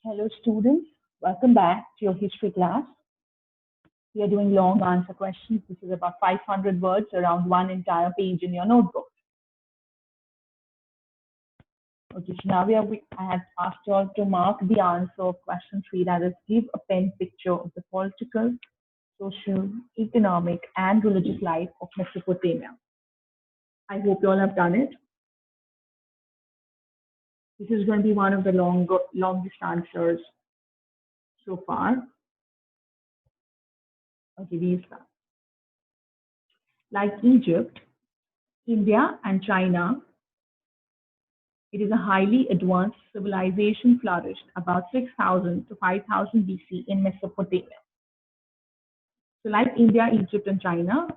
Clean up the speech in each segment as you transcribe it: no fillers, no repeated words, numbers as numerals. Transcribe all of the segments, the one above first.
Hello, students. Welcome back to your history class. We are doing long answer questions. This is about 500 words, around one entire page in your notebook. Okay, so now I have asked you all to mark the answer of question 3, that is, give a pen picture of the political, social, economic, and religious life of Mesopotamia. I hope you all have done it. This is going to be one of the longest answers so far. Okay, we start. Like Egypt, India, and China, it is a highly advanced civilization flourished about 6000 to 5000 BC in Mesopotamia. So, like India, Egypt, and China,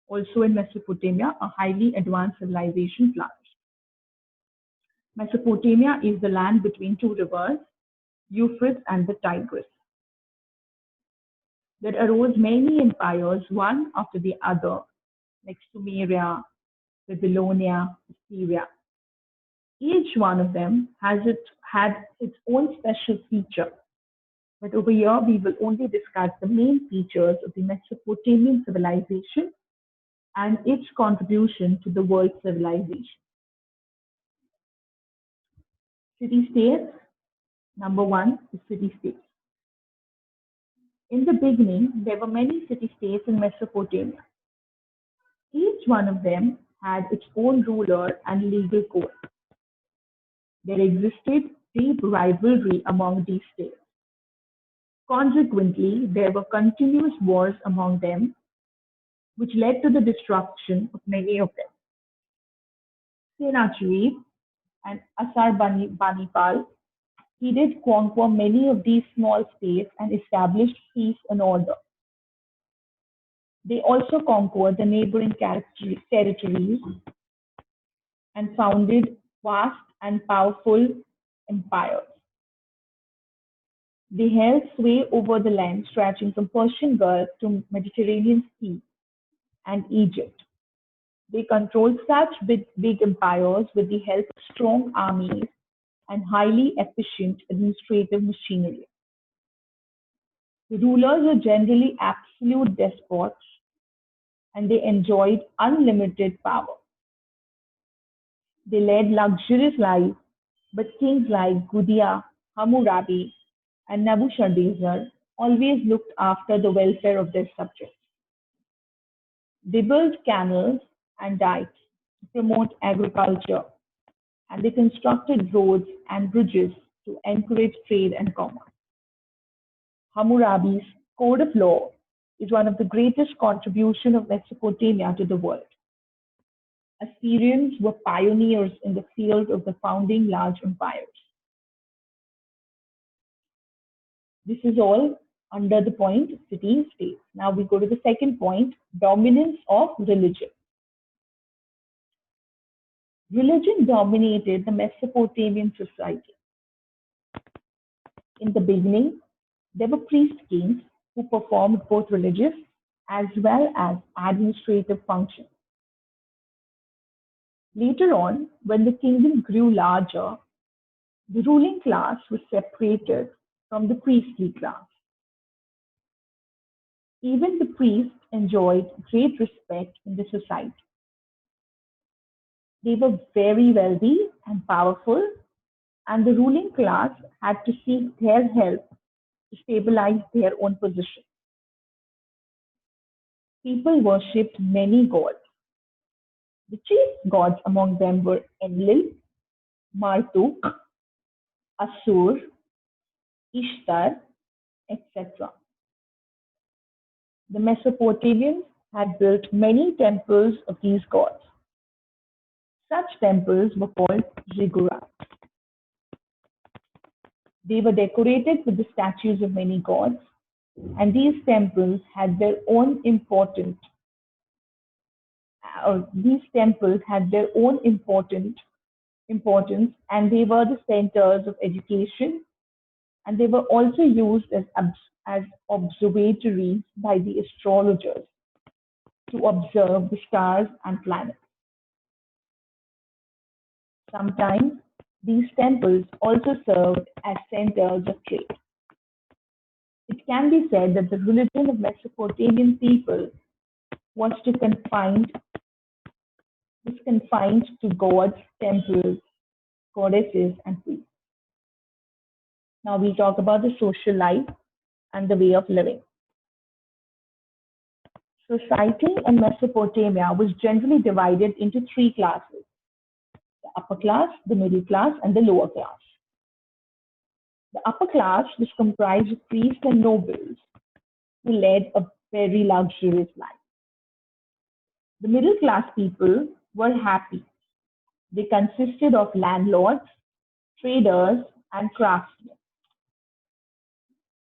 also in Mesopotamia, a highly advanced civilization flourished. Mesopotamia is the land between two rivers, Euphrates and the Tigris. There arose many empires, one after the other, like Sumeria, Babylonia, Assyria. Each one of them had its own special feature. But over here, we will only discuss the main features of the Mesopotamian civilization and its contribution to the world civilization. City-states. Number one is city-states. In the beginning, there were many city-states in Mesopotamia. Each one of them had its own ruler and legal code. There existed deep rivalry among these states. Consequently, there were continuous wars among them, which led to the destruction of many of them. Sennacherib and Assurbanipal, he did conquer many of these small states and established peace and order. They also conquered the neighboring territories and founded vast and powerful empires. They held sway over the land stretching from Persian Gulf to Mediterranean Sea and Egypt. They controlled such big empires with the help of strong armies and highly efficient administrative machinery. The rulers were generally absolute despots, and they enjoyed unlimited power. They led luxurious lives, but kings like Gudea, Hammurabi, and Nebuchadnezzar always looked after the welfare of their subjects. They built canals and dikes to promote agriculture, and they constructed roads and bridges to encourage trade and commerce. Hammurabi's code of law is one of the greatest contributions of Mesopotamia to the world. Assyrians were pioneers in the field of the founding large empires. This is all under the point city-states. Now we go to the second point, dominance of religion. Religion dominated the Mesopotamian society. In the beginning, there were priest kings who performed both religious as well as administrative functions. Later on, when the kingdom grew larger, the ruling class was separated from the priestly class. Even the priests enjoyed great respect in the society. They were very wealthy and powerful, and the ruling class had to seek their help to stabilize their own position. People worshipped many gods. The chief gods among them were Enlil, Marduk, Assur, Ishtar, etc. The Mesopotamians had built many temples of these gods. Such temples were called ziggurats. They were decorated with the statues of many gods, and these temples had their own important importance, and they were the centers of education, and they were also used as observatories by the astrologers to observe the stars and planets. Sometimes These temples also served as centers of trade. It can be said that the religion of Mesopotamian people was confined to gods, temples, goddesses, and priests. Now we talk about the social life and the way of living. Society in Mesopotamia was generally divided into three classes: the upper class, the middle class, and the lower class. The upper class was comprised of priests and nobles who led a very luxurious life. The middle class people were happy. They consisted of landlords, traders, and craftsmen.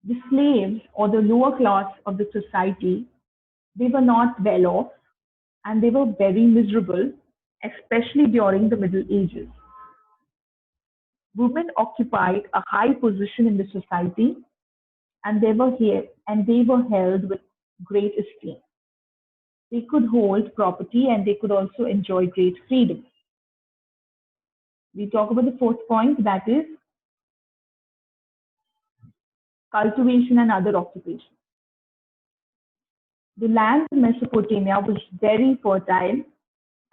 The slaves, or the lower class of the society, they were not well off and they were very miserable, especially during the Middle Ages. Women occupied a high position in the society and they were held with great esteem. They could hold property and they could also enjoy great freedom. We talk about the fourth point, that is cultivation and other occupations. The land in Mesopotamia was very fertile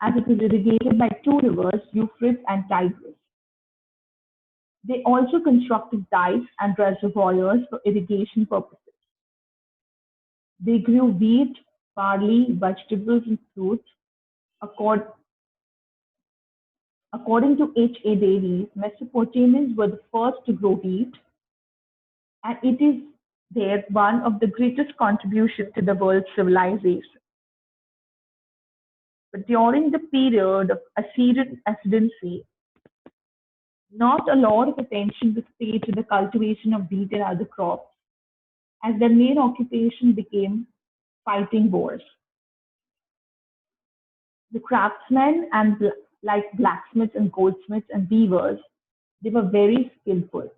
as it was irrigated by two rivers, Euphrates and Tigris. They also constructed dikes and reservoirs for irrigation purposes. They grew wheat, barley, vegetables, and fruits. Accord- According to H. A. Davies, Mesopotamians were the first to grow wheat, and it is there one of the greatest contributions to the world's civilization. But during the period of Assyrian ascendancy, not a lot of attention was paid to the cultivation of wheat and other crops, as their main occupation became fighting wars. The craftsmen and like blacksmiths and goldsmiths and weavers, they were very skillful.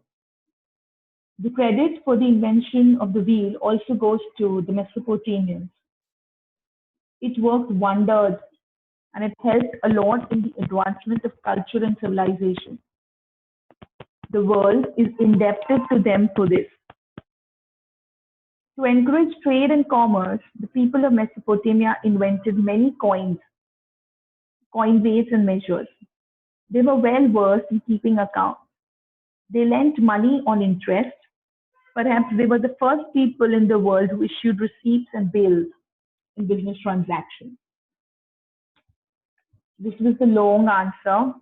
The credit for the invention of the wheel also goes to the Mesopotamians. It worked wonders and it helped a lot in the advancement of culture and civilization. The world is indebted to them for this. To encourage trade and commerce, the people of Mesopotamia invented many coins, coin weights, and measures. They were well versed in keeping accounts. They lent money on interest. Perhaps they were the first people in the world who issued receipts and bills in business transactions. This was the long answer.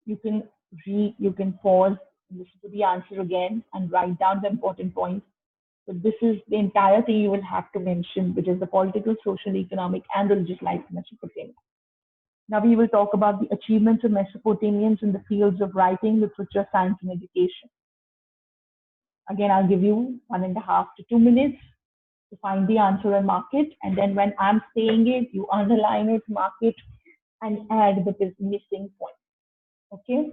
You can read, you can pause, listen to the answer again, and write down the important points. But this is the entire thing you will have to mention, which is the political, social, economic, and religious life in Mesopotamia. Now we will talk about the achievements of Mesopotamians in the fields of writing, literature, science, and education. Again, I'll give you 1.5 to 2 minutes to find the answer and mark it. And then when I'm saying it, you underline it, mark it, and add the missing point. Okay?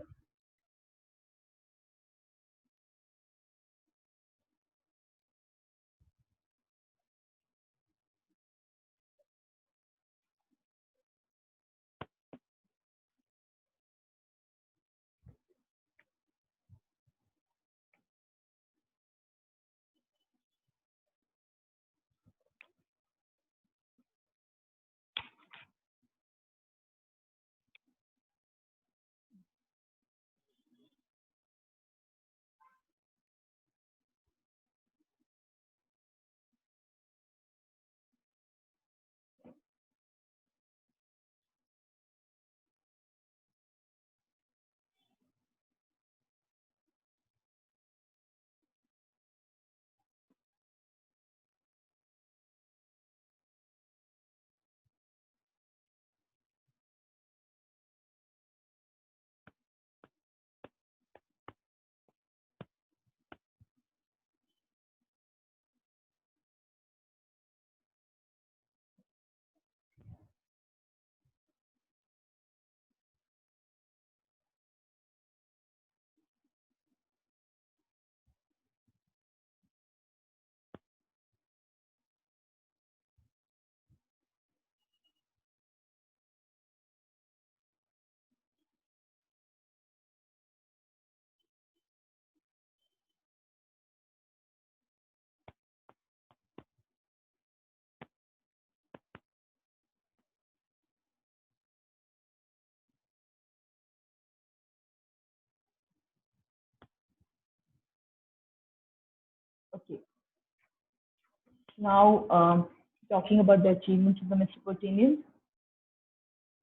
Now, talking about the achievements of the Mesopotamians,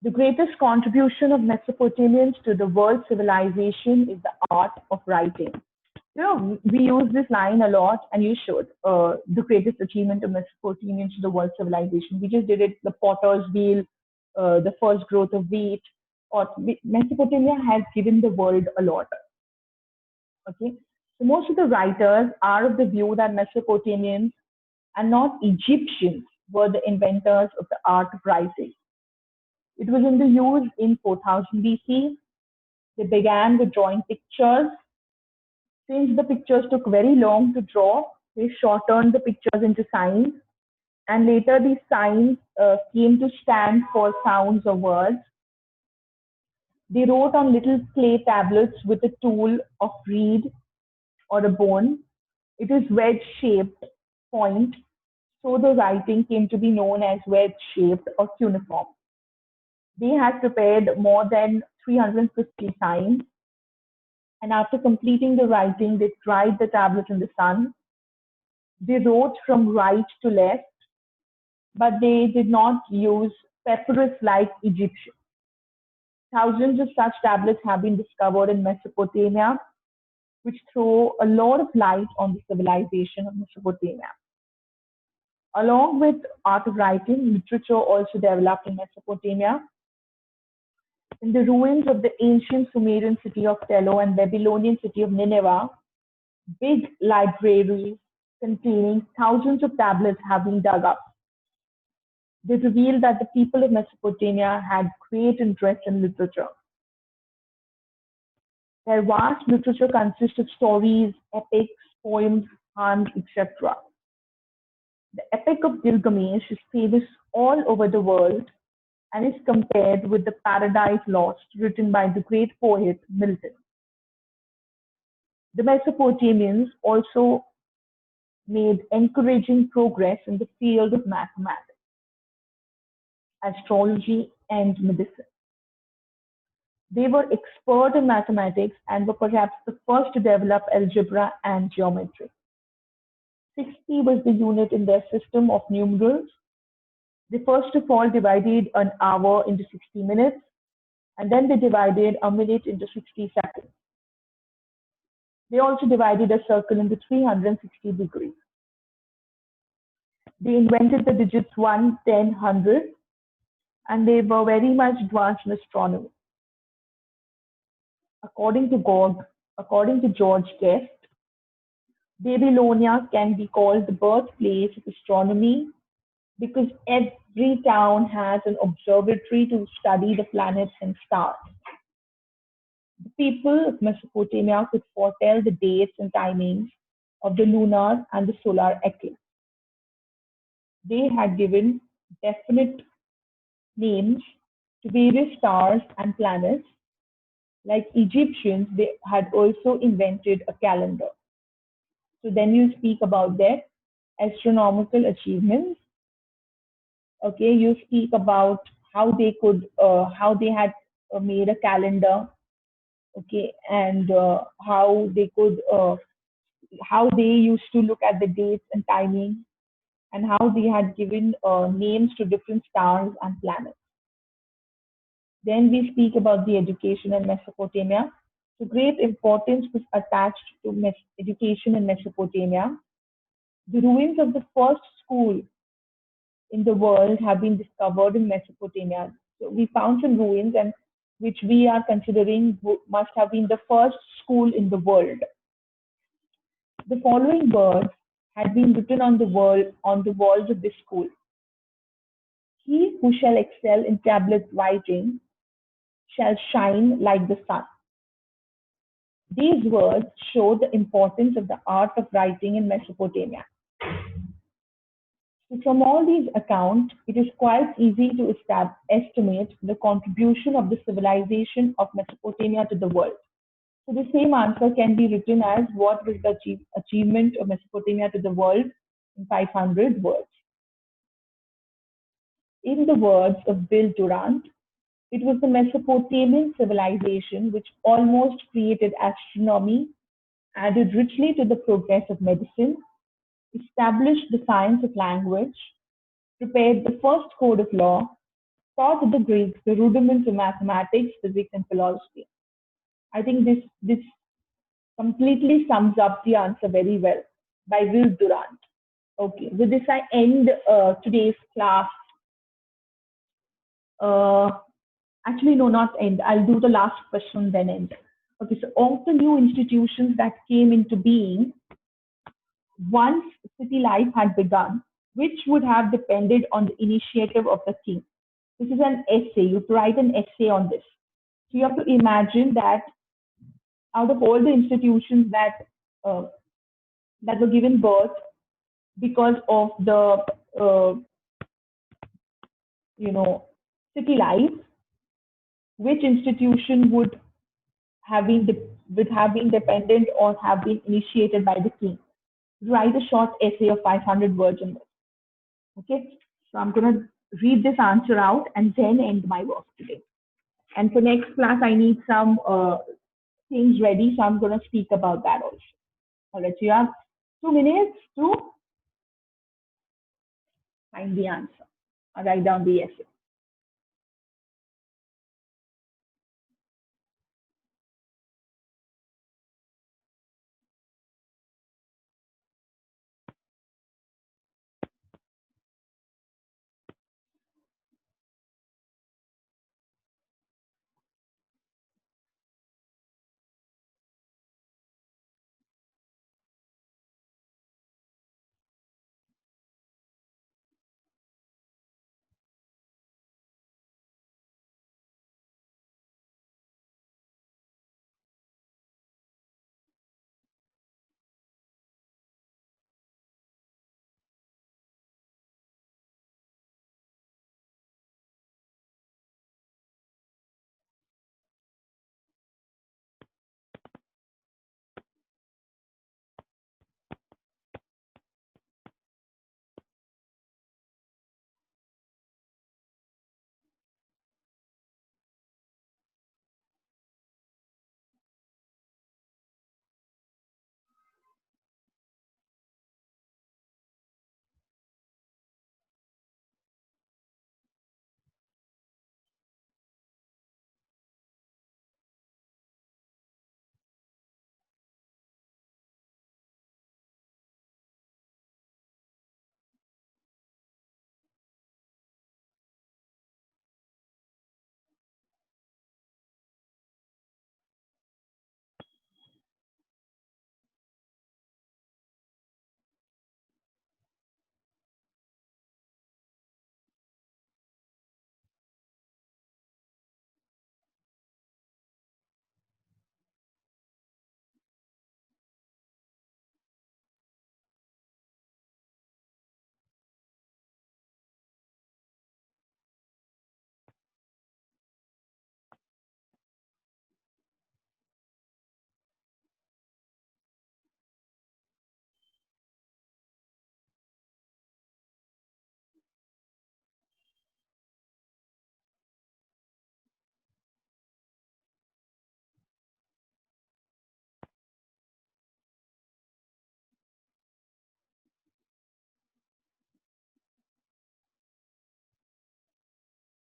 the greatest contribution of Mesopotamians to the world civilization is the art of writing. We use this line a lot, and you should. The greatest achievement of Mesopotamians to the world civilization. We just did it, the potter's wheel, the first growth of wheat. Or Mesopotamia has given the world a lot. Okay, so most of the writers are of the view that Mesopotamians and not Egyptians were the inventors of the art of writing. It was in the use in 4000 BC. They began with drawing pictures. Since the pictures took very long to draw, they shortened the pictures into signs, and later these signs came to stand for sounds or words. They wrote on little clay tablets with a tool of reed or a bone. It is wedge-shaped point, so the writing came to be known as wedge-shaped or cuneiform. They had prepared more than 350 signs, and after completing the writing, they dried the tablets in the sun. They wrote from right to left, but they did not use papyrus like Egyptians. Thousands of such tablets have been discovered in Mesopotamia, which throw a lot of light on the civilization of Mesopotamia. Along with art of writing, literature also developed in Mesopotamia. In the ruins of the ancient Sumerian city of Tello and Babylonian city of Nineveh, big libraries containing thousands of tablets have been dug up. They reveal that the people of Mesopotamia had great interest in literature. Their vast literature consists of stories, epics, poems, hymns, etc. The Epic of Gilgamesh is famous all over the world and is compared with the Paradise Lost written by the great poet Milton. The Mesopotamians also made encouraging progress in the field of mathematics, astrology, and medicine. They were expert in mathematics and were perhaps the first to develop algebra and geometry. 60 was the unit in their system of numerals. They first of all divided an hour into 60 minutes, and then they divided a minute into 60 seconds. They also divided a circle into 360 degrees. They invented the digits 1, 10, 100, and they were very much advanced in astronomy. According to George Guest, Babylonia can be called the birthplace of astronomy because every town has an observatory to study the planets and stars. The people of Mesopotamia could foretell the dates and timings of the lunar and the solar eclipse. They had given definite names to various stars and planets. Like Egyptians, they had also invented a calendar. So then you speak about their astronomical achievements. Okay, you speak about how they had made a calendar. Okay, and how they used to look at the dates and timing, and how they had given names to different stars and planets. Then we speak about the education in Mesopotamia. So great importance was attached to education in Mesopotamia. The ruins of the first school in the world have been discovered in Mesopotamia. So we found some ruins, and which we are considering must have been the first school in the world. The following words had been written on the walls of this school. He who shall excel in tablet writing shall shine like the sun. These words show the importance of the art of writing in Mesopotamia. So from all these accounts, it is quite easy to estimate the contribution of the civilization of Mesopotamia to the world. So the same answer can be written as what was the achievement of Mesopotamia to the world in 500 words. In the words of Bill Durant, it was the Mesopotamian civilization which almost created astronomy, added richly to the progress of medicine, established the science of language, prepared the first code of law, taught the Greeks the rudiments of mathematics, physics, and philosophy. I think this completely sums up the answer very well by Will Durant. Okay, with this I end today's class. Uh, Actually, no, not end. I'll do the last question, then end. Okay, so of the new institutions that came into being once city life had begun, which would have depended on the initiative of the king? This is an essay. You have to write an essay on this. So you have to imagine that out of all the institutions uh, that were given birth because of the uh, you know city life, which institution would have been dependent or have been initiated by the king? Write a short essay of 500 words on this. Okay, so I'm gonna read this answer out and then end my work today. And for next class, I need some things ready, so I'm gonna speak about that also. All right, so you have 2 minutes to find the answer. Or write down the essay.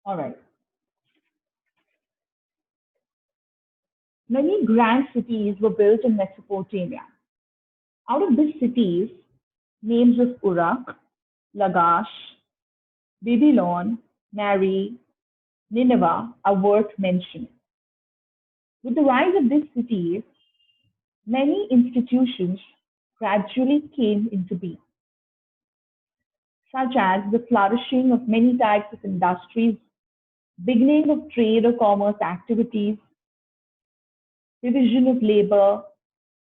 All right. Many grand cities were built in Mesopotamia. Out of these cities, names of Uruk, Lagash, Babylon, Nari, Nineveh are worth mentioning. With the rise of these cities, many institutions gradually came into being, such as the flourishing of many types of industries, beginning of trade or commerce activities, division of labor,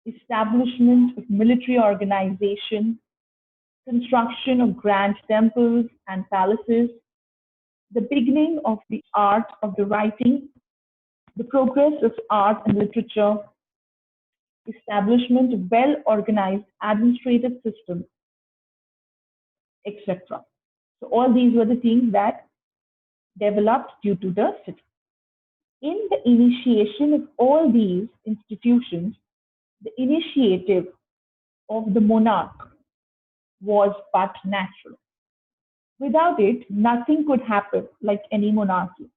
establishment of military organization, construction of grand temples and palaces, the beginning of the art of the writing, the progress of art and literature, establishment of well-organized administrative systems, etc. So all these were the things that developed due to the city. In the initiation of all these institutions, the initiative of the monarch was but natural. Without it, nothing could happen like any monarchy.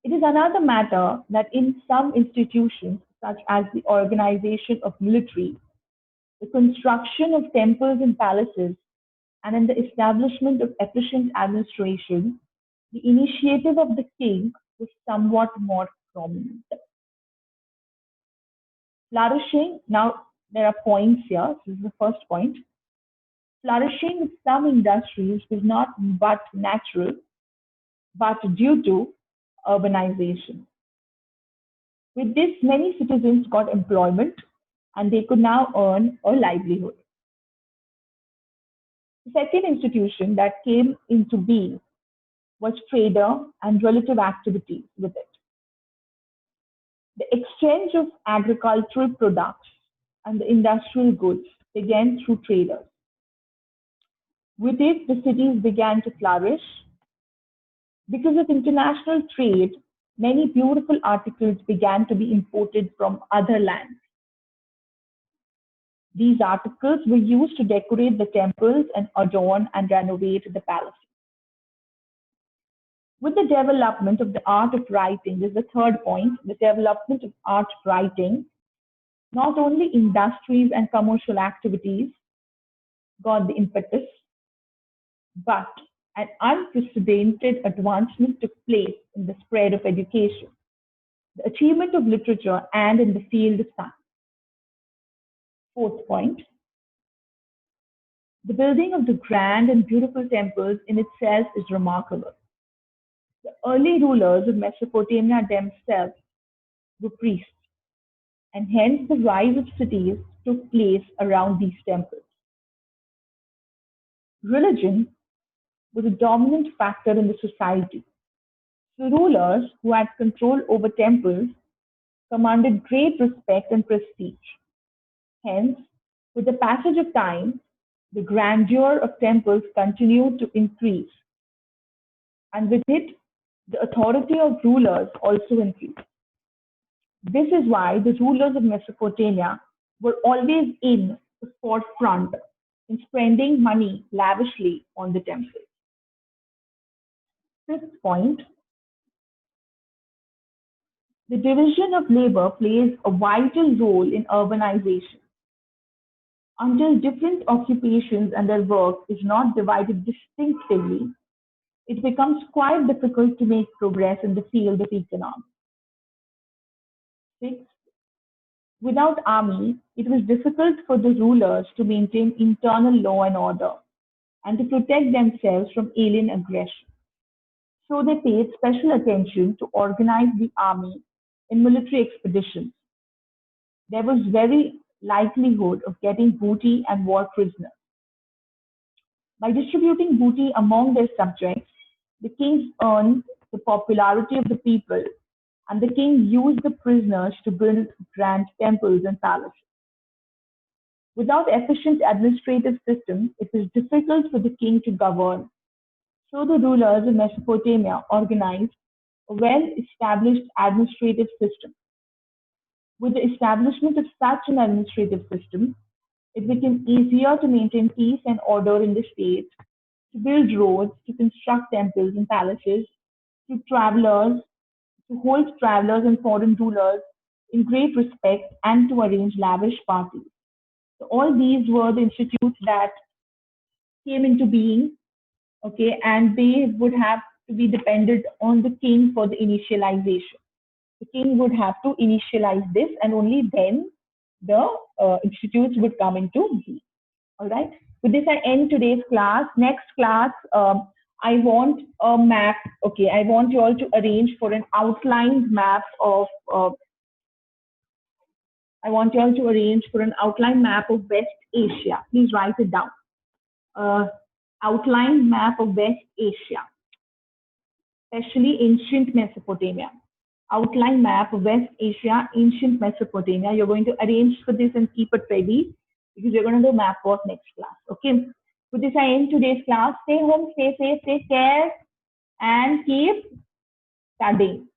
It is another matter that in some institutions, such as the organization of military, the construction of temples and palaces, and in the establishment of efficient administration, the initiative of the king was somewhat more prominent. Flourishing, now there are points here. This is the first point. Flourishing of some industries was not but natural, but due to urbanization. With this, many citizens got employment and they could now earn a livelihood. The second institution that came into being was trader and relative activities with it. The exchange of agricultural products and the industrial goods began through traders. With it, the cities began to flourish. Because of international trade, many beautiful articles began to be imported from other lands. These articles were used to decorate the temples and adorn and renovate the palaces. With the development of the art of writing, this is the third point, the development of art writing, not only industries and commercial activities got the impetus, but an unprecedented advancement took place in the spread of education, the achievement of literature, and in the field of science. Fourth point, the building of the grand and beautiful temples in itself is remarkable. The early rulers of Mesopotamia themselves were priests, and hence the rise of cities took place around these temples. Religion was a dominant factor in the society. The rulers who had control over temples commanded great respect and prestige. Hence, with the passage of time, the grandeur of temples continued to increase, and with it, the authority of rulers also increased. This is why the rulers of Mesopotamia were always in the forefront in spending money lavishly on the temples. Fifth point, the division of labor plays a vital role in urbanization. Until different occupations and their work is not divided distinctively, it becomes quite difficult to make progress in the field of economics. Sixth, without army, it was difficult for the rulers to maintain internal law and order and to protect themselves from alien aggression. So they paid special attention to organize the army in military expeditions. There was very likelihood of getting booty and war prisoners. By distributing booty among their subjects, the kings earned the popularity of the people, and the king used the prisoners to build grand temples and palaces. Without efficient administrative system, it was difficult for the king to govern. So the rulers of Mesopotamia organized a well-established administrative system. With the establishment of such an administrative system, it became easier to maintain peace and order in the state, to build roads, to construct temples and palaces, to travelers, to hold travelers and foreign rulers in great respect, and to arrange lavish parties. So all these were the institutes that came into being, okay, and they would have to be dependent on the king for the initialization. The king would have to initialize this, and only then the institutes would come into being. All right. With this, I end today's class. Next class, I want a map. Okay, I want you all to arrange for an outlined map of. I want you all to arrange for an outline map of West Asia. Please write it down. Outline map of West Asia, especially ancient Mesopotamia. Outline map of West Asia, ancient Mesopotamia. You're going to arrange for this and keep it ready because we're going to do map work next class. Okay. With this, I end today's class. Stay home, stay safe, take care, and keep studying.